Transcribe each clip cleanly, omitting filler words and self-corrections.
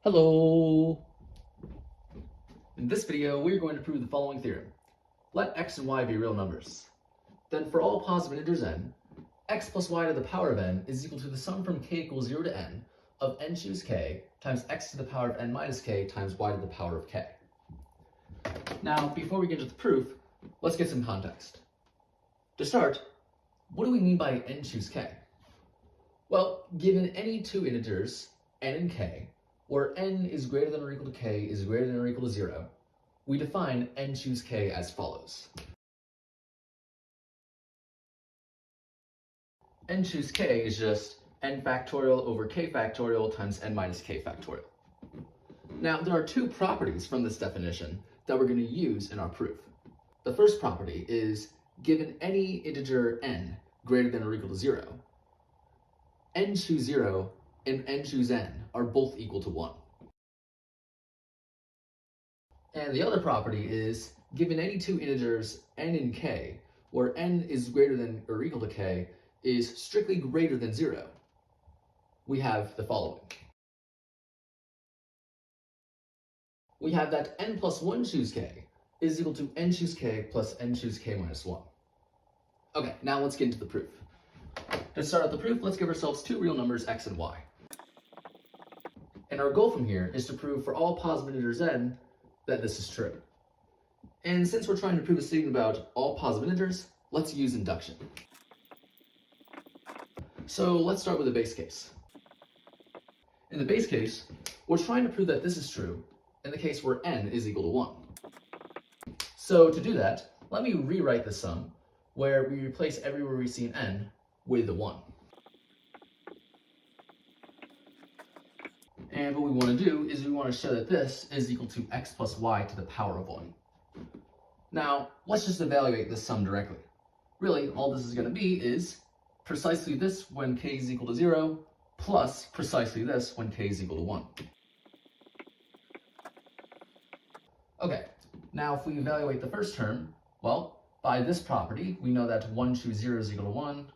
Hello! In this video, we're going to prove the following theorem. Let x and y be real numbers. Then for all positive integers n, x plus y to the power of n is equal to the sum from k equals 0 to n of n choose k times x to the power of n minus k times y to the power of k. Now, before we get into the proof, let's get some context. To start, what do we mean by n choose k? Well, given any two integers, n and k, where n is greater than or equal to k is greater than or equal to 0, we define n choose k as follows. N choose k is just n factorial over k factorial times n minus k factorial. Now, there are two properties from this definition that we're going to use in our proof. The first property is, given any integer n greater than or equal to 0, n choose 0 and n choose n are both equal to 1. And the other property is, given any two integers n and k, where n is greater than or equal to k is strictly greater than 0, we have the following. We have that n plus 1 choose k is equal to n choose k plus n choose k minus 1. Okay, now let's get into the proof. To start out the proof, let's give ourselves two real numbers, x and y. And our goal from here is to prove for all positive integers n that this is true. And since we're trying to prove a statement about all positive integers, let's use induction. So let's start with the base case. In the base case, we're trying to prove that this is true in the case where n is equal to 1. So to do that, let me rewrite the sum where we replace everywhere we see an n with a 1. And what we want to do is we want to show that this is equal to x plus y to the power of 1. Now, let's just evaluate this sum directly. Really, all this is going to be is precisely this when k is equal to 0 plus precisely this when k is equal to 1. Okay, now if we evaluate the first term, well, by this property, we know that 1 choose 0 is equal to 1.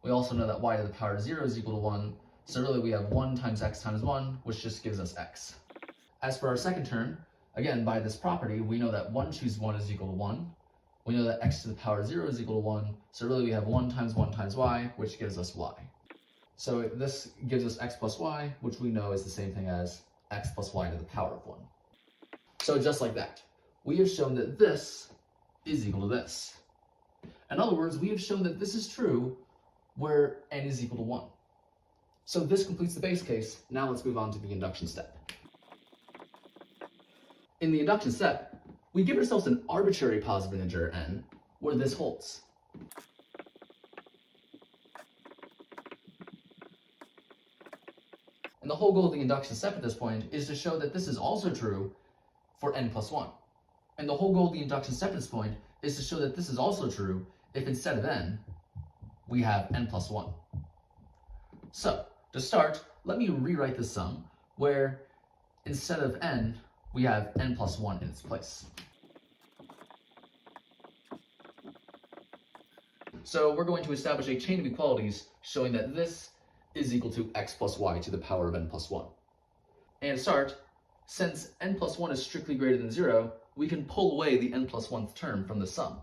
We also know that y to the power of 0 is equal to 1. So really we have 1 times x times 1, which just gives us x. As for our second term, again, by this property, we know that 1 choose 1 is equal to 1. We know that x to the power of 0 is equal to 1. So really we have 1 times y, which gives us y. So this gives us x plus y, which we know is the same thing as x plus y to the power of 1. So just like that, we have shown that this is equal to this. In other words, we have shown that this is true where n is equal to 1. So this completes the base case. Now let's move on to the induction step. In the induction step, we give ourselves an arbitrary positive integer n where this holds. And the whole goal of the induction step at this point is to show that this is also true for n plus 1. And the whole goal of the induction step at this point is to show that this is also true if instead of n, we have n plus 1. So, to start, let me rewrite this sum where instead of n, we have n plus 1 in its place. So we're going to establish a chain of equalities showing that this is equal to x plus y to the power of n plus 1. And to start, since n plus 1 is strictly greater than 0, we can pull away the n plus 1th term from the sum.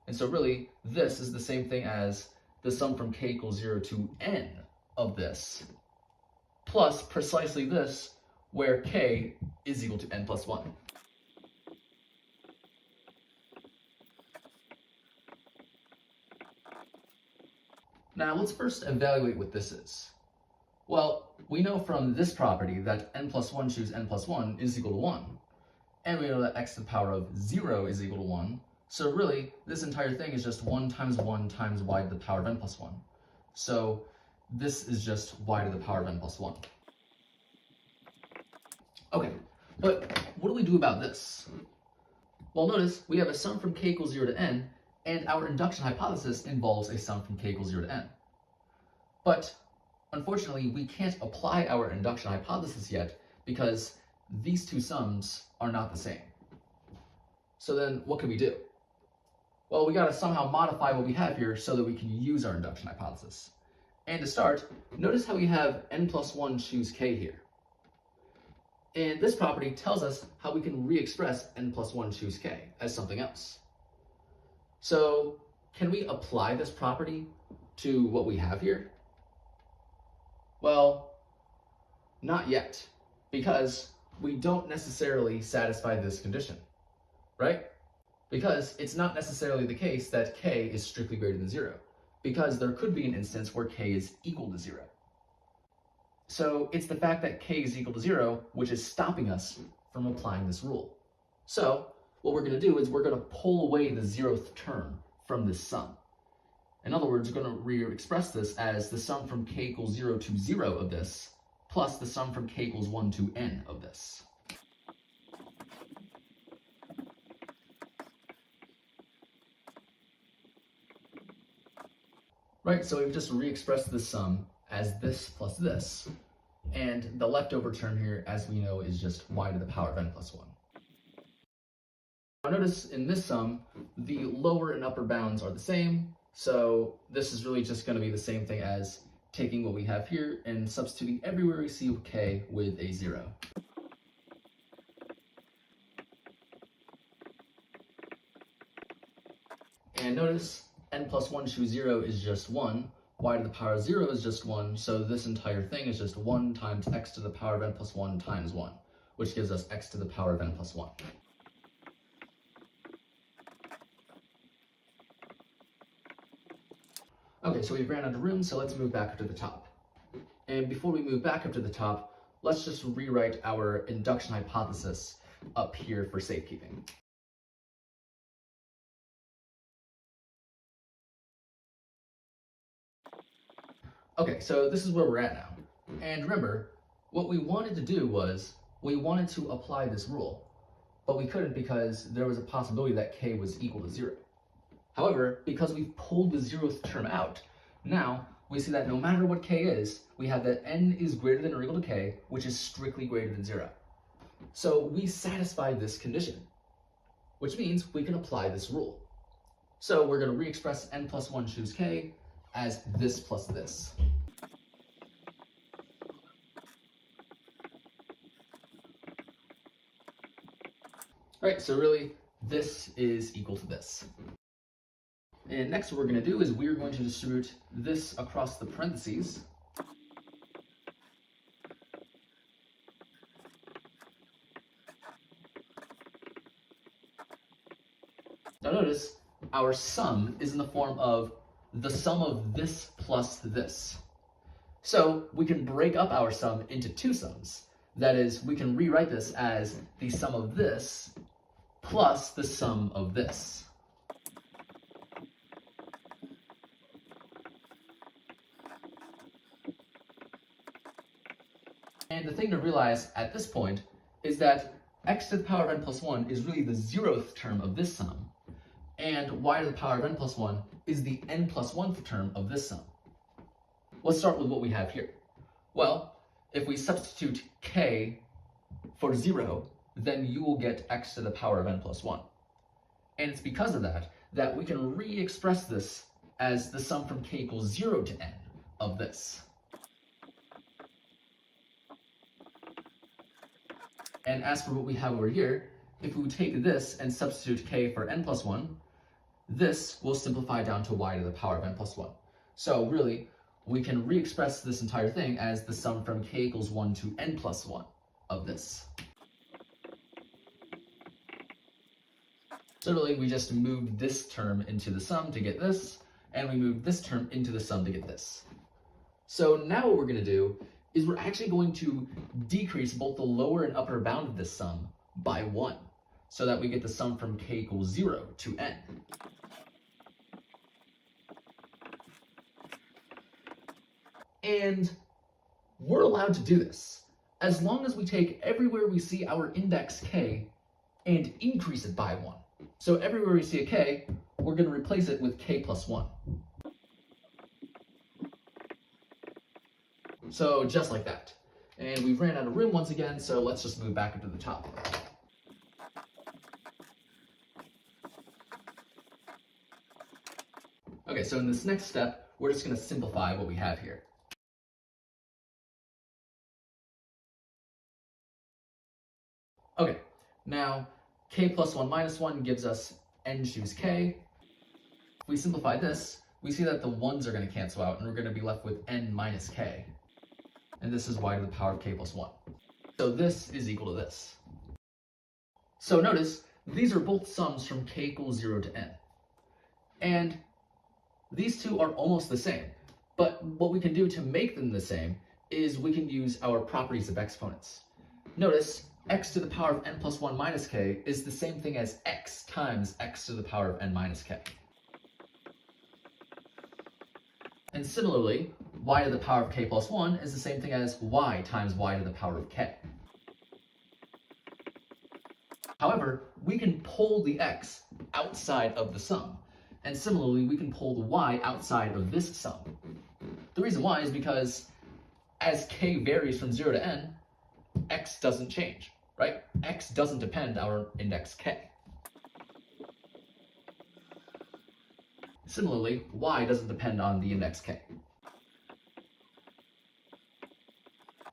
And so really, this is the same thing as the sum from k equals 0 to n of this, plus precisely this, where k is equal to n plus 1. Now let's first evaluate what this is. Well, we know from this property that n plus 1 choose n plus 1 is equal to 1. And we know that x to the power of 0 is equal to 1. So really, this entire thing is just 1 times y to the power of n plus 1. So this is just y to the power of n plus 1. Okay, but what do we do about this? Well, notice we have a sum from k equals 0 to n, and our induction hypothesis involves a sum from k equals 0 to n. But unfortunately, we can't apply our induction hypothesis yet because these two sums are not the same. So then what can we do? Well, we gotta somehow modify what we have here so that we can use our induction hypothesis. And to start, notice how we have n plus 1 choose k here. And this property tells us how we can re-express n plus 1 choose k as something else. So can we apply this property to what we have here? Well, not yet, because we don't necessarily satisfy this condition, right? Because it's not necessarily the case that k is strictly greater than 0, because there could be an instance where k is equal to 0. So it's the fact that k is equal to 0 which is stopping us from applying this rule. So what we're going to do is we're going to pull away the 0th term from this sum. In other words, we're going to re-express this as the sum from k equals 0 to 0 of this, plus the sum from k equals 1 to n of this. Right, so we've just re-expressed this sum as this plus this, and the leftover term here, as we know, is just y to the power of n plus 1. Now notice in this sum, the lower and upper bounds are the same, so this is really just going to be the same thing as taking what we have here and substituting everywhere we see k with a 0. And notice n plus 1 choose 0 is just 1, y to the power of 0 is just 1, so this entire thing is just 1 times x to the power of n plus 1 times 1, which gives us x to the power of n plus 1. Okay, so we've ran out of room, so let's move back up to the top. And before we move back up to the top, let's just rewrite our induction hypothesis up here for safekeeping. Okay, so this is where we're at now. And remember, what we wanted to do was, we wanted to apply this rule, but we couldn't because there was a possibility that k was equal to 0. However, because we've pulled the 0th term out, now we see that no matter what k is, we have that n is greater than or equal to k, which is strictly greater than 0. So we satisfy this condition, which means we can apply this rule. So we're going to re-express n plus 1 choose k as this plus this. All right, so really, this is equal to this. And next what we're going to do is we're going to distribute this across the parentheses. Now notice, our sum is in the form of the sum of this plus this. So we can break up our sum into two sums. That is, we can rewrite this as the sum of this plus the sum of this. And the thing to realize at this point is that x to the power of n plus 1 is really the 0th term of this sum, and y to the power of n plus 1 is the n plus 1th term of this sum. Let's start with what we have here. Well, if we substitute k for 0, then you will get x to the power of n plus 1. And it's because of that that we can re-express this as the sum from k equals 0 to n of this. And as for what we have over here, if we take this and substitute k for n plus 1, this will simplify down to y to the power of n plus 1. So really, we can re-express this entire thing as the sum from k equals 1 to n plus 1 of this. So really, we just moved this term into the sum to get this, and we moved this term into the sum to get this. So now what we're going to do is we're actually going to decrease both the lower and upper bound of this sum by 1, so that we get the sum from k equals 0 to n. And we're allowed to do this, as long as we take everywhere we see our index k and increase it by 1. So everywhere we see a k, we're going to replace it with k plus 1. So just like that. And we've ran out of room once again, so let's just move back up to the top. Okay, so in this next step, we're just going to simplify what we have here. Okay, now k plus 1 minus 1 gives us n choose k. If we simplify this, we see that the 1's are going to cancel out, and we're going to be left with n minus k. And this is y to the power of k plus 1. So this is equal to this. So notice, these are both sums from k equals 0 to n. And these two are almost the same. But what we can do to make them the same is we can use our properties of exponents. Notice, x to the power of n plus 1 minus k is the same thing as x times x to the power of n minus k. And similarly, y to the power of k plus 1 is the same thing as y times y to the power of k. However, we can pull the x outside of the sum. And similarly, we can pull the y outside of this sum. The reason why is because as k varies from 0 to n, x doesn't change, right? X doesn't depend on our index k. Similarly, y doesn't depend on the index k.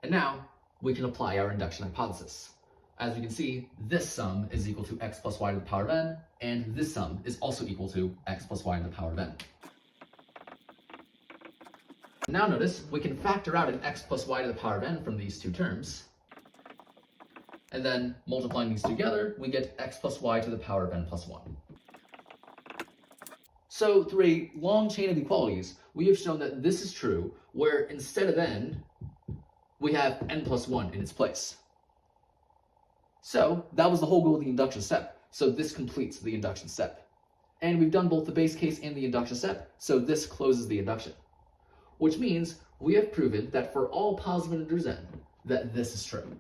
And now, we can apply our induction hypothesis. As we can see, this sum is equal to x plus y to the power of n, and this sum is also equal to x plus y to the power of n. Now notice, we can factor out an x plus y to the power of n from these two terms, and then multiplying these together, we get x plus y to the power of n plus 1. So through a long chain of equalities, we have shown that this is true, where instead of n, we have n plus 1 in its place. So that was the whole goal of the induction step. So this completes the induction step. And we've done both the base case and the induction step, so this closes the induction. Which means we have proven that for all positive integers n, that this is true.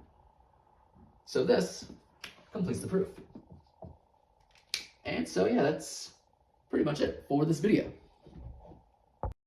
So this completes the proof. And so yeah, that's pretty much it for this video.